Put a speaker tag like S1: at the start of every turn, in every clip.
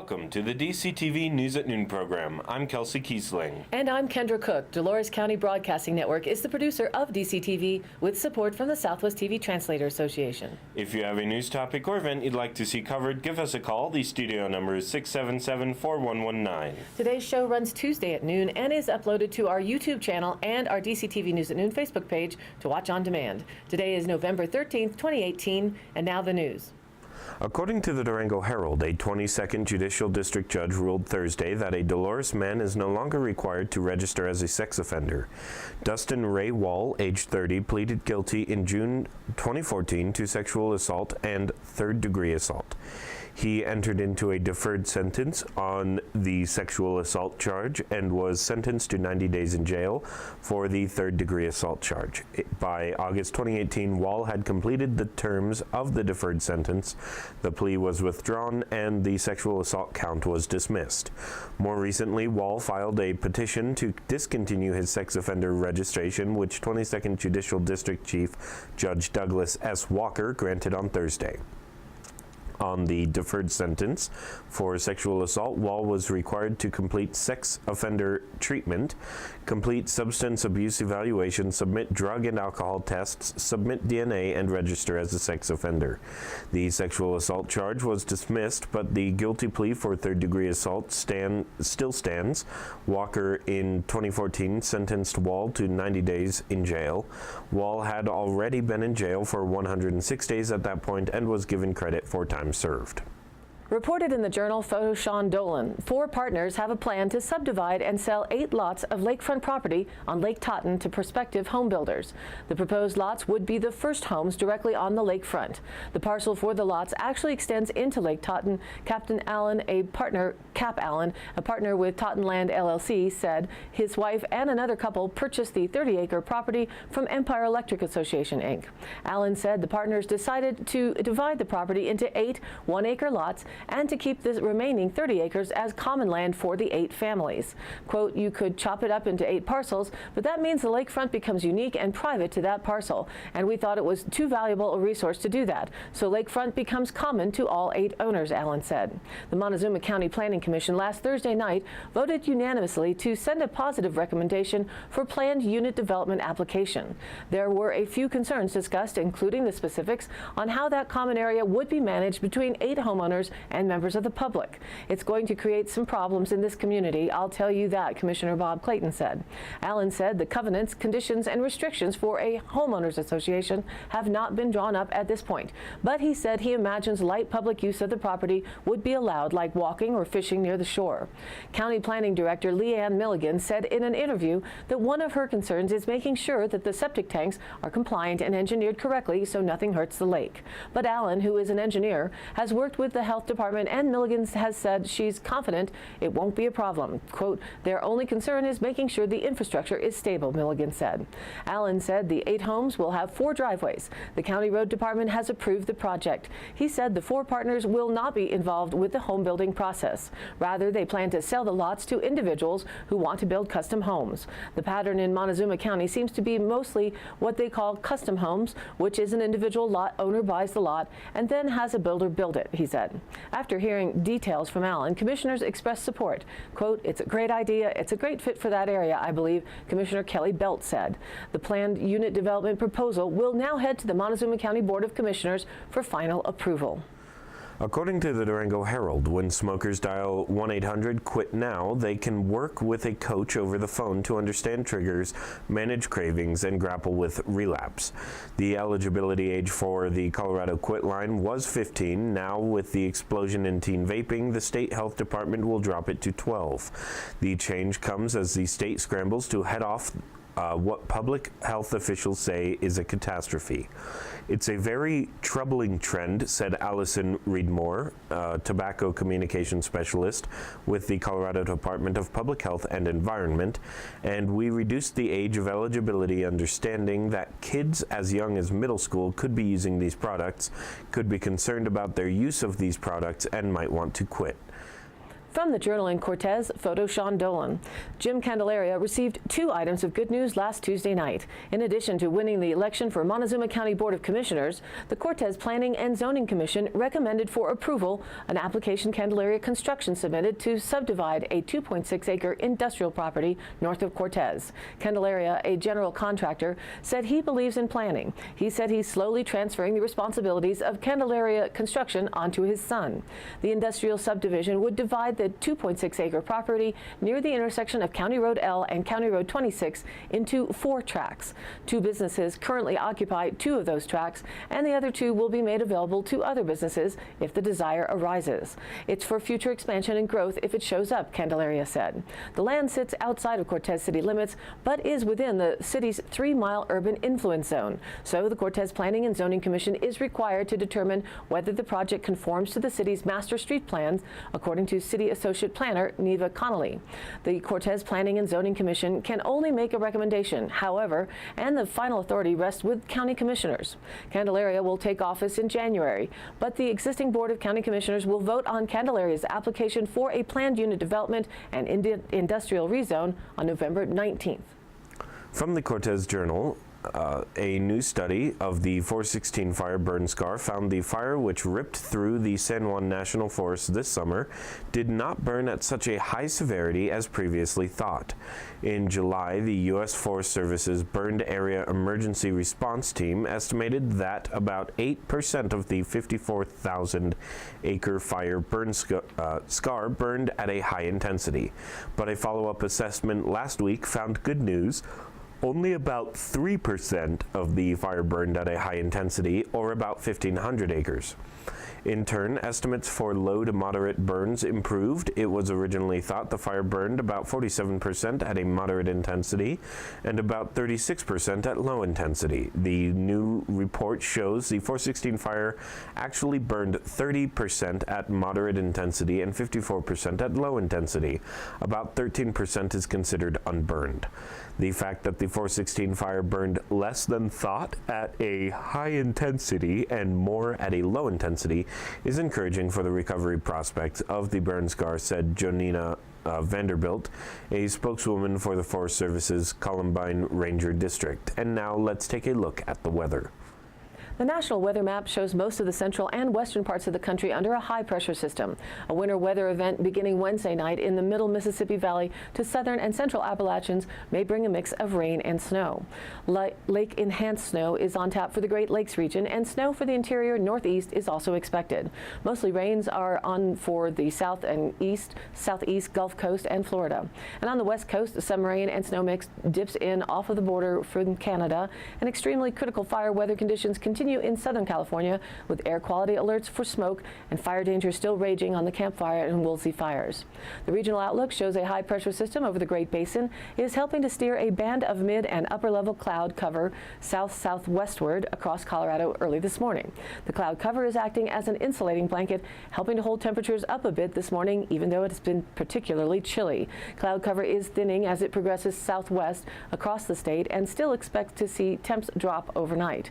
S1: Welcome to the DCTV News at Noon program. I'm Kelsey Kiesling.
S2: And I'm Kendra Cook. Dolores County Broadcasting Network is the producer of DCTV with support from the Southwest TV Translator Association.
S1: If you have a news topic or event you'd like to see covered, give us a call. The studio number is 677-4119.
S2: Today's show runs Tuesday at noon and is uploaded to our YouTube channel and our DCTV News at Noon Facebook page to watch on demand. Today is November 13th, 2018, and now the news.
S1: According to the Durango Herald, a 22nd Judicial District judge ruled Thursday that a Dolores man is no longer required to register as a sex offender. Dustin Ray Wall, age 30, pleaded guilty in June 2014 to sexual assault and third-degree assault. He entered into a deferred sentence on the sexual assault charge and was sentenced to 90 days in jail for the third-degree assault charge. By August 2018, Wall had completed the terms of the deferred sentence. The plea was withdrawn and the sexual assault count was dismissed. More recently, Wall filed a petition to discontinue his sex offender registration, which 22nd Judicial District Chief Judge Douglas S. Walker granted on Thursday. On the deferred sentence for sexual assault, Wall was required to complete sex offender treatment, complete substance abuse evaluation, submit drug and alcohol tests, submit DNA, and register as a sex offender. The sexual assault charge was dismissed, but the guilty plea for third-degree assault still stands. Walker, in 2014, sentenced Wall to 90 days in jail. Wall had already been in jail for 106 days at that point and was given credit for time served.
S2: Reported in the journal Photo Sean Dolan, 4 partners have a plan to subdivide and sell 8 lots of lakefront property on Lake Totten to prospective home builders. The proposed lots would be the first homes directly on the lakefront. The parcel for the lots actually extends into Lake Totten. Captain Allen, Cap Allen, a partner with Totten Land LLC, said his wife and another couple purchased the 30-acre property from Empire Electric Association, Inc. Allen said the partners decided to divide the property into 8 one-acre lots and to keep the remaining 30 acres as common land for the 8 families. Quote, "You could chop it up into 8 parcels, but that means the lakefront becomes unique and private to that parcel, and we thought it was too valuable a resource to do that. So lakefront becomes common to all 8 owners," Allen said. The Montezuma County Planning Commission last Thursday night voted unanimously to send a positive recommendation for planned unit development application. There were a few concerns discussed, including the specifics on how that common area would be managed between 8 homeowners and members of the public. "It's going to create some problems in this community, I'll tell you that," Commissioner Bob Clayton said. Allen said the covenants, conditions, and restrictions for a homeowners association have not been drawn up at this point, but he said he imagines light public use of the property would be allowed, like walking or fishing near the shore. County Planning Director Leanne Milligan said in an interview that one of her concerns is making sure that the septic tanks are compliant and engineered correctly so nothing hurts the lake. But Allen, who is an engineer, has worked with the health department, and Milligan has said she's confident it won't be a problem. Quote, "Their only concern is making sure the infrastructure is stable," Milligan said. Allen said the 8 homes will have 4 driveways. The county road department has approved the project. He said the 4 partners will not be involved with the home building process. Rather, they plan to sell the lots to individuals who want to build custom homes. The pattern in Montezuma County seems to be mostly what they call custom homes, which is an individual lot owner buys the lot and then has a builder build it, he said. After hearing details from Allen, commissioners expressed support. Quote, "It's a great idea. It's a great fit for that area, I believe," Commissioner Kelly Belt said. The planned unit development proposal will now head to the Montezuma County Board of Commissioners for final approval.
S1: According to the Durango Herald, when smokers dial 1-800-QUIT-NOW, they can work with a coach over the phone to understand triggers, manage cravings, and grapple with relapse. The eligibility age for the Colorado Quit line was 15. Now, with the explosion in teen vaping, the state health department will drop it to 12. The change comes as the state scrambles to head off what public health officials say is a catastrophe. "It's a very troubling trend," said Allison Reed-Moore, tobacco communication specialist with the Colorado Department of Public Health and Environment, "and we reduced the age of eligibility understanding that kids as young as middle school could be using these products, could be concerned about their use of these products, and might want to quit."
S2: From the Journal in Cortez, photo Sean Dolan. Jim Candelaria received 2 items of good news last Tuesday night. In addition to winning the election for Montezuma County Board of Commissioners, the Cortez Planning and Zoning Commission recommended for approval an application Candelaria Construction submitted to subdivide a 2.6-acre industrial property north of Cortez. Candelaria, a general contractor, said he believes in planning. He said he's slowly transferring the responsibilities of Candelaria Construction onto his son. The industrial subdivision would divide the 2.6-acre property near the intersection of County Road L and County Road 26 into 4 tracts. 2 businesses currently occupy 2 of those tracts, and the other 2 will be made available to other businesses if the desire arises. It's for future expansion and growth if it shows up, Candelaria said. The land sits outside of Cortez city limits, but is within the city's 3-mile urban influence zone. So the Cortez Planning and Zoning Commission is required to determine whether the project conforms to the city's master street plans, according to City Associate Planner Neva Connolly. The Cortez Planning and Zoning Commission can only make a recommendation, however, and the final authority rests with county commissioners. Candelaria will take office in January, but the existing Board of County Commissioners will vote on Candelaria's application for a planned unit development and industrial rezone on November 19th.
S1: From the Cortez Journal, a new study of the 416 fire burn scar found the fire, which ripped through the San Juan National Forest this summer, did not burn at such a high severity as previously thought. In July, the U.S. Forest Service's Burned Area Emergency Response Team estimated that about 8% of the 54,000-acre fire burn scar burned at a high intensity. But a follow-up assessment last week found good news. Only about 3% of the fire burned at a high intensity, or about 1,500 acres. In turn, estimates for low to moderate burns improved. It was originally thought the fire burned about 47% at a moderate intensity and about 36% at low intensity. The new report shows the 416 fire actually burned 30% at moderate intensity and 54% at low intensity. About 13% is considered unburned. The fact that the 416 fire burned less than thought at a high intensity and more at a low intensity is encouraging for the recovery prospects of the burn scar, said Jonina Vanderbilt, a spokeswoman for the Forest Service's Columbine Ranger District. And now let's take a look at the weather.
S2: The national weather map shows most of the central and western parts of the country under a high-pressure system. A winter weather event beginning Wednesday night in the middle Mississippi Valley to southern and central Appalachians may bring a mix of rain and snow. Lake-enhanced snow is on tap for the Great Lakes region, and snow for the interior northeast is also expected. Mostly rains are on for the south and southeast Gulf Coast and Florida. And on the west coast, some rain and snow mix dips in off of the border from Canada, and extremely critical fire weather conditions continue in Southern California with air quality alerts for smoke and fire danger still raging on the Camp Fire and Woolsey fires. The regional outlook shows a high-pressure system over the Great Basin is helping to steer a band of mid- and upper-level cloud cover south-southwestward across Colorado early this morning. The cloud cover is acting as an insulating blanket, helping to hold temperatures up a bit this morning, even though it's been particularly chilly. Cloud cover is thinning as it progresses southwest across the state, and still expects to see temps drop overnight.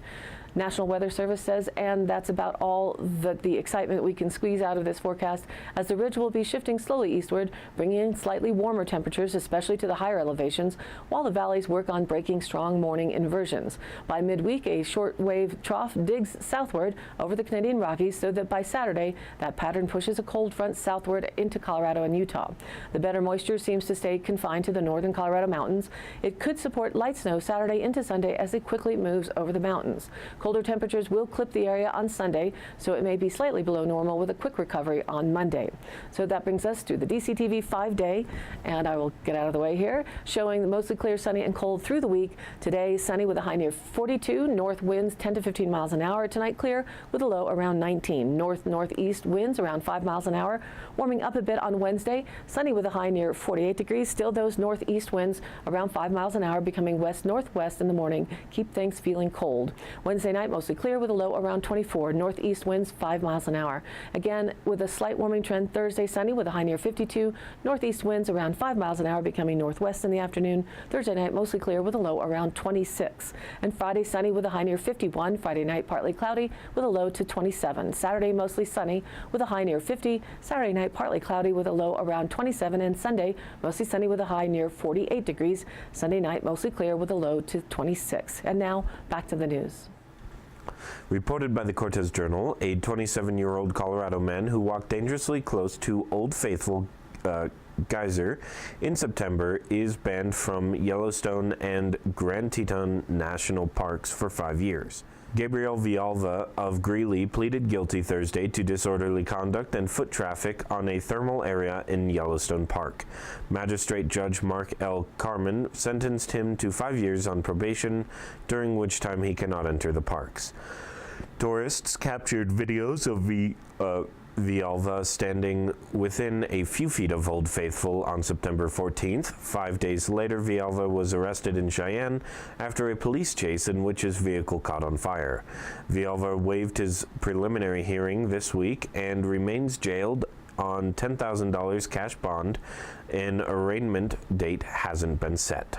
S2: National Weather Service says, and that's about all the excitement we can squeeze out of this forecast, as the ridge will be shifting slowly eastward, bringing in slightly warmer temperatures, especially to the higher elevations, while the valleys work on breaking strong morning inversions. By midweek, a shortwave trough digs southward over the Canadian Rockies, so that by Saturday, that pattern pushes a cold front southward into Colorado and Utah. The better moisture seems to stay confined to the northern Colorado mountains. It could support light snow Saturday into Sunday as it quickly moves over the mountains. Colder temperatures will clip the area on Sunday, so it may be slightly below normal with a quick recovery on Monday. So that brings us to the DCTV 5-day, and I will get out of the way here, showing the mostly clear, sunny, and cold through the week. Today, sunny with a high near 42, north winds 10 to 15 miles an hour. Tonight, clear with a low around 19. North-northeast winds around 5 miles an hour. Warming up a bit on Wednesday, sunny with a high near 48 degrees. Still those northeast winds around 5 miles an hour, becoming west-northwest in the morning. Keep things feeling cold. Wednesday night, mostly clear with a low around 24. Northeast winds 5 miles an hour. Again, with a slight warming trend. Thursday, sunny with a high near 52. Northeast winds around 5 miles an hour, becoming northwest in the afternoon. Thursday night, mostly clear with a low around 26. And Friday, sunny with a high near 51. Friday night, partly cloudy with a low to 27. Saturday, mostly sunny with a high near 50. Saturday night, partly cloudy with a low around 27. And Sunday, mostly sunny with a high near 48 degrees. Sunday night, mostly clear with a low to 26. And now, back to the news.
S1: Reported by the Cortez Journal, a 27-year-old Colorado man who walked dangerously close to Old Faithful Geyser in September is banned from Yellowstone and Grand Teton National Parks for 5 years. Gabriel Villalva of Greeley pleaded guilty Thursday to disorderly conduct and foot traffic on a thermal area in Yellowstone Park. Magistrate Judge Mark L. Carmen sentenced him to 5 years on probation, during which time he cannot enter the parks. Tourists captured videos of Villalva standing within a few feet of Old Faithful on September 14th. 5 days later, Villalva was arrested in Cheyenne after a police chase in which his vehicle caught on fire. Villalva waived his preliminary hearing this week and remains jailed on $10,000 cash bond. An arraignment date hasn't been set.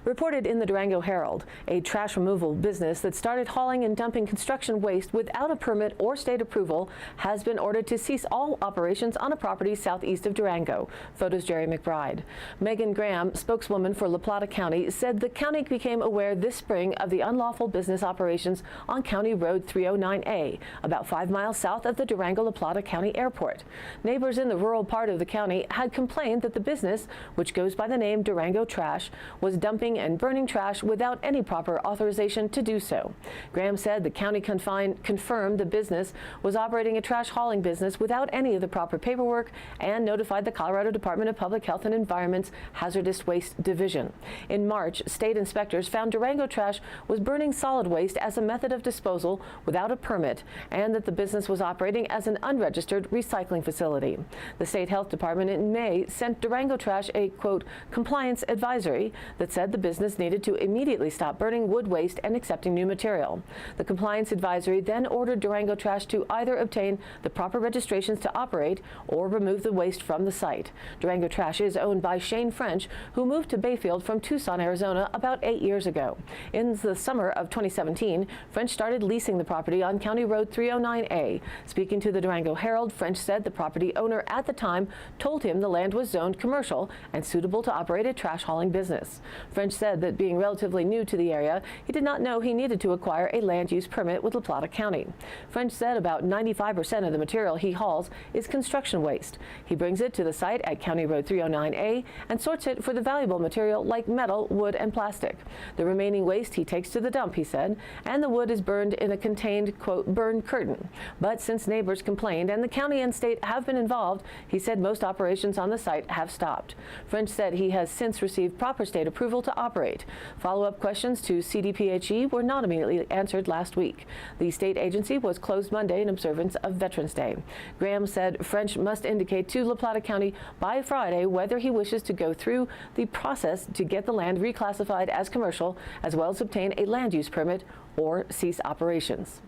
S2: Reported in the Durango Herald, a trash removal business that started hauling and dumping construction waste without a permit or state approval has been ordered to cease all operations on a property southeast of Durango. Photos Jerry McBride. Megan Graham, spokeswoman for La Plata County, said the county became aware this spring of the unlawful business operations on County Road 309A, about 5 miles south of the Durango-La Plata County Airport. Neighbors in the rural part of the county had complained that the business, which goes by the name Durango Trash, was dumping and burning trash without any proper authorization to do so. Graham said the county confirmed the business was operating a trash hauling business without any of the proper paperwork and notified the Colorado Department of Public Health and Environment's Hazardous Waste Division. In March, state inspectors found Durango Trash was burning solid waste as a method of disposal without a permit and that the business was operating as an unregistered recycling facility. The state health department in May sent Durango Trash a, quote, compliance advisory that said the business needed to immediately stop burning wood waste and accepting new material. The compliance advisory then ordered Durango Trash to either obtain the proper registrations to operate or remove the waste from the site. Durango Trash is owned by Shane French, who moved to Bayfield from Tucson, Arizona about 8 years ago. In the summer of 2017, French started leasing the property on County Road 309A. Speaking to the Durango Herald, French said the property owner at the time told him the land was zoned commercial and suitable to operate a trash hauling business. French said that being relatively new to the area, he did not know he needed to acquire a land use permit with La Plata County. French said about 95% of the material he hauls is construction waste. He brings it to the site at County Road 309A and sorts it for the valuable material like metal, wood, and plastic. The remaining waste he takes to the dump, he said, and the wood is burned in a contained, quote, burn curtain. But since neighbors complained and the county and state have been involved, he said most operations on the site have stopped. French said he has since received proper state approval to operate. Follow-up questions to CDPHE were not immediately answered last week. The state agency was closed Monday in observance of Veterans Day. Graham said French must indicate to La Plata County by Friday whether he wishes to go through the process to get the land reclassified as commercial, as well as obtain a land use permit or cease operations.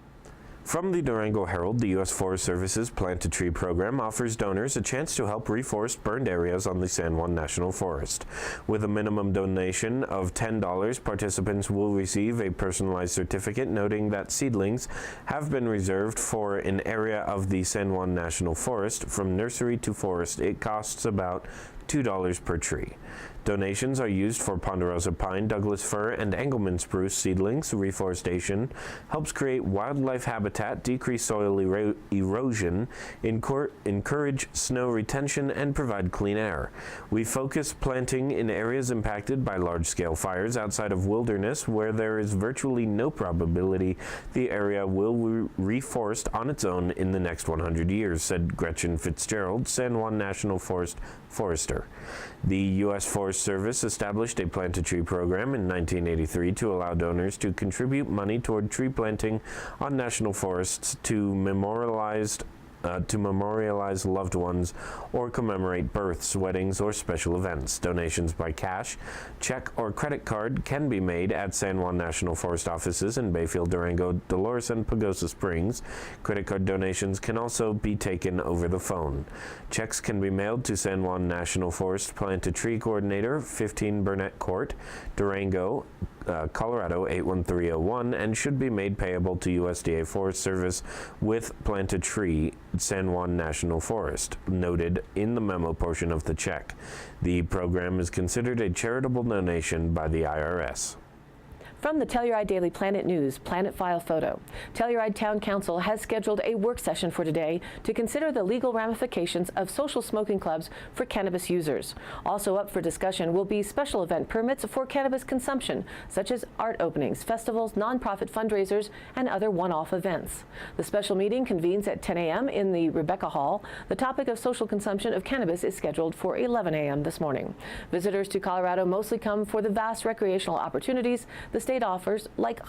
S1: From the Durango Herald, the U.S. Forest Service's Plant a Tree program offers donors a chance to help reforest burned areas on the San Juan National Forest. With a minimum donation of $10, participants will receive a personalized certificate noting that seedlings have been reserved for an area of the San Juan National Forest. From nursery to forest, it costs about $2 per tree. Donations are used for ponderosa pine, Douglas fir, and Engelmann spruce seedlings. Reforestation helps create wildlife habitat, decrease soil erosion, encourage snow retention, and provide clean air. We focus planting in areas impacted by large-scale fires outside of wilderness where there is virtually no probability the area will reforest on its own in the next 100 years, said Gretchen Fitzgerald, San Juan National Forest forester. The U.S. Forest Service established a Plant a Tree program in 1983 to allow donors to contribute money toward tree planting on national forests to memorialize to memorialize loved ones or commemorate births, weddings, or special events. Donations by cash, check, or credit card can be made at San Juan National Forest offices in Bayfield, Durango, Dolores, and Pagosa Springs. Credit card donations can also be taken over the phone. Checks can be mailed to San Juan National Forest Plant a Tree Coordinator, 15 Burnett Court, Durango, Colorado 81301, and should be made payable to USDA Forest Service with Plant a Tree, San Juan National Forest, noted in the memo portion of the check. The program is considered a charitable donation by the IRS.
S2: From the Telluride Daily Planet News, Planet File Photo. Telluride Town Council has scheduled a work session for today to consider the legal ramifications of social smoking clubs for cannabis users. Also up for discussion will be special event permits for cannabis consumption, such as art openings, festivals, nonprofit fundraisers, and other one-off events. The special meeting convenes at 10 a.m. in the Rebecca Hall. The topic of social consumption of cannabis is scheduled for 11 a.m. this morning. Visitors to Colorado mostly come for the vast recreational opportunities the state offers, like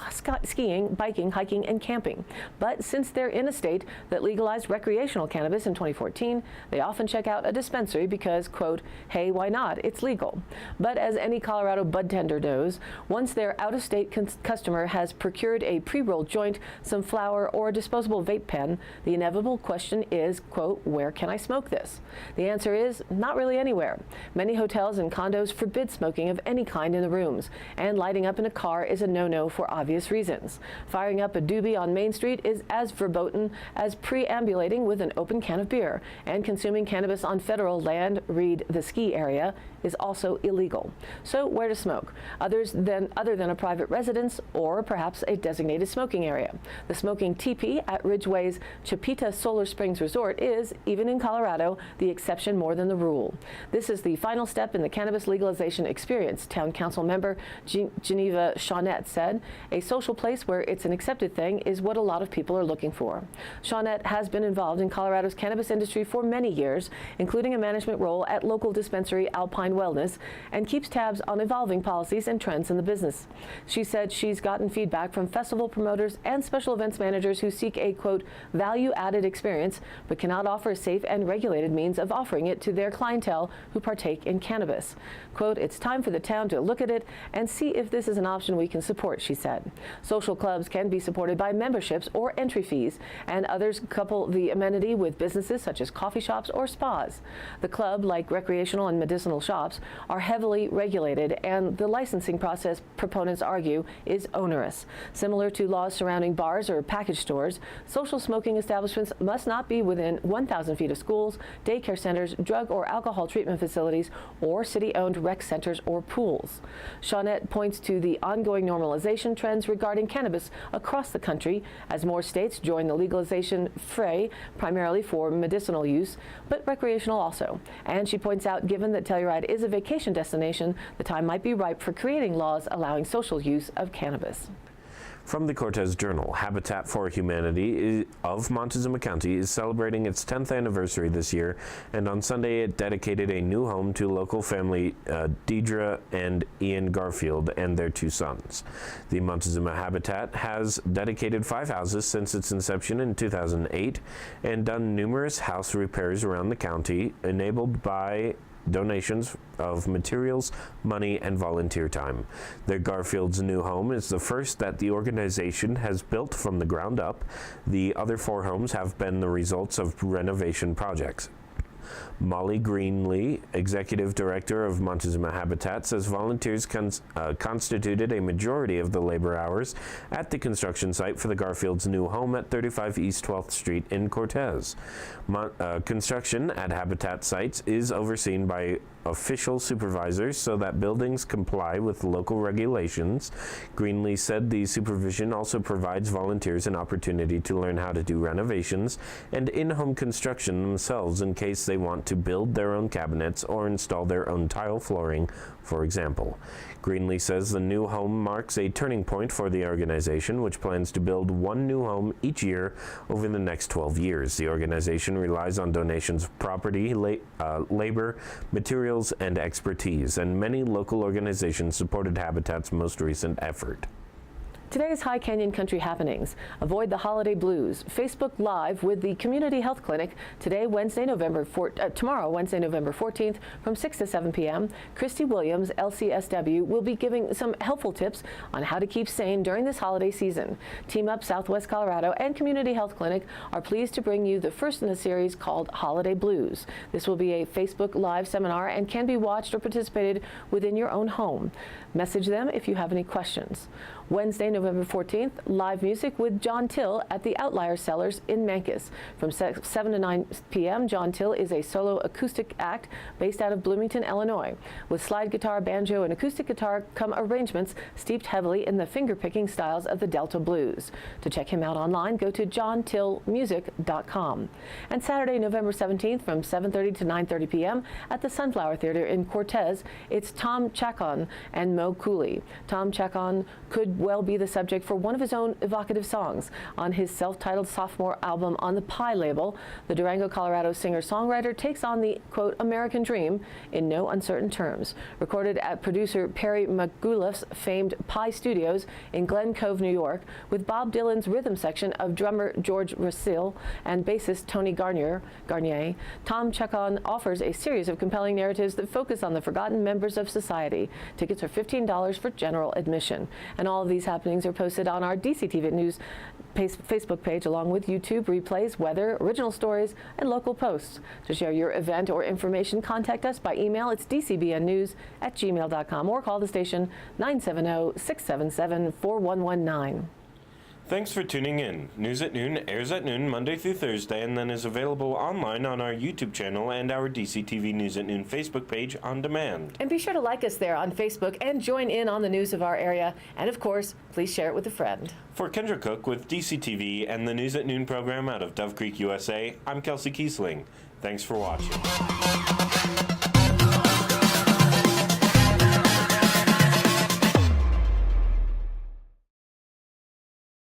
S2: skiing, biking, hiking, and camping. But since they're in a state that legalized recreational cannabis in 2014, they often check out a dispensary because, quote, hey, why not? It's legal. But as any Colorado bud tender knows, once their out-of-state customer has procured a pre-rolled joint, some flour, or a disposable vape pen, the inevitable question is, quote, where can I smoke this? The answer is not really anywhere. Many hotels and condos forbid smoking of any kind in the rooms, and lighting up in a car is a no-no for obvious reasons. Firing up a doobie on Main Street is as verboten as preambulating with an open can of beer, and consuming cannabis on federal land, read the ski area, is also illegal. So where to smoke? Other than a private residence or perhaps a designated smoking area. The smoking teepee at Ridgeway's Chapita Solar Springs Resort is, even in Colorado, the exception more than the rule. This is the final step in the cannabis legalization experience, Town Council member Geneva Shawnette said. A social place where it's an accepted thing is what a lot of people are looking for. Shawnette has been involved in Colorado's cannabis industry for many years, including a management role at local dispensary Alpine Wellness, and keeps tabs on evolving policies and trends in the business. She said she's gotten feedback from festival promoters and special events managers who seek a, quote, value-added experience, but cannot offer a safe and regulated means of offering it to their clientele who partake in cannabis. Quote, it's time for the town to look at it and see if this is an option we can support, she said. Social clubs can be supported by memberships or entry fees, and others couple the amenity with businesses such as coffee shops or spas. The club, like recreational and medicinal shops, are heavily regulated, and the licensing process, proponents argue, is onerous. Similar to laws surrounding bars or package stores, social smoking establishments must not be within 1,000 feet of schools, daycare centers, drug or alcohol treatment facilities, or city-owned rec centers or pools. Shawnette points to the ongoing normalization trends regarding cannabis across the country as more states join the legalization fray, primarily for medicinal use, but recreational also. And she points out, given that Telluride is a vacation destination, the time might be ripe for creating laws allowing social use of cannabis.
S1: From the Cortez Journal, Habitat for Humanity of Montezuma County is celebrating its 10th anniversary this year, and on Sunday it dedicated a new home to local family Deidre and Ian Garfield and their 2 sons. The Montezuma Habitat has dedicated 5 houses since its inception in 2008 and done numerous house repairs around the county, enabled by donations of materials, money, and volunteer time. The Garfield's new home is the first that the organization has built from the ground up. The other 4 homes have been the results of renovation projects. Molly Greenlee, executive director of Montezuma Habitat, says volunteers constituted a majority of the labor hours at the construction site for the Garfield's new home at 35 East 12th Street in Cortez. Construction at Habitat sites is overseen by official supervisors so that buildings comply with local regulations. Greenlee said the supervision also provides volunteers an opportunity to learn how to do renovations and in-home construction themselves in case they want to build their own cabinets or install their own tile flooring, for example. Greenlee says the new home marks a turning point for the organization, which plans to build 1 new home each year over the next 12 years. The organization relies on donations of property, labor, materials, and expertise, and many local organizations supported Habitat's most recent effort.
S2: Today's High Canyon Country happenings. Avoid the holiday blues. Facebook Live with the Community Health Clinic tomorrow, Wednesday, November 14th from 6 to 7 p.m. Christy Williams, LCSW, will be giving some helpful tips on how to keep sane during this holiday season. Team Up Southwest Colorado and Community Health Clinic are pleased to bring you the first in the series called Holiday Blues. This will be a Facebook Live seminar and can be watched or participated within your own home. Message them if you have any questions. Wednesday, November 14th, live music with John Till at the Outlier Cellars in Mancos. From 7 to 9 p.m., John Till is a solo acoustic act based out of Bloomington, Illinois. With slide guitar, banjo, and acoustic guitar come arrangements steeped heavily in the finger-picking styles of the Delta Blues. To check him out online, go to johntillmusic.com. And Saturday, November 17th, from 7:30 to 9:30 p.m. at the Sunflower Theater in Cortez, it's Tom Chacon and Mo Cooley. Tom Chacon could well be the subject for one of his own evocative songs on his self-titled sophomore album on the Pie label. The Durango, Colorado singer-songwriter takes on the, quote, American dream in no uncertain terms. Recorded at producer Perry McGouliff's famed Pie Studios in Glen Cove, New York, with Bob Dylan's rhythm section of drummer George Russell and bassist Tony Garnier, Tom Chacon offers a series of compelling narratives that focus on the forgotten members of society. Tickets are $15 for general admission. And all of these happenings are posted on our DCTV News Facebook page, along with YouTube replays, weather, original stories, and local posts. To share your event or information, contact us by email. It's dcbnnews@gmail.com or call the station 970-677-4119.
S1: Thanks for tuning in. News at Noon airs at noon Monday through Thursday and then is available online on our YouTube channel and our DCTV News at Noon Facebook page on demand.
S2: And be sure to like us there on Facebook and join in on the news of our area. And of course, please share it with a friend.
S1: For Kendra Cook with DCTV and the News at Noon program out of Dove Creek, USA, I'm Kelsey Kiesling. Thanks for watching.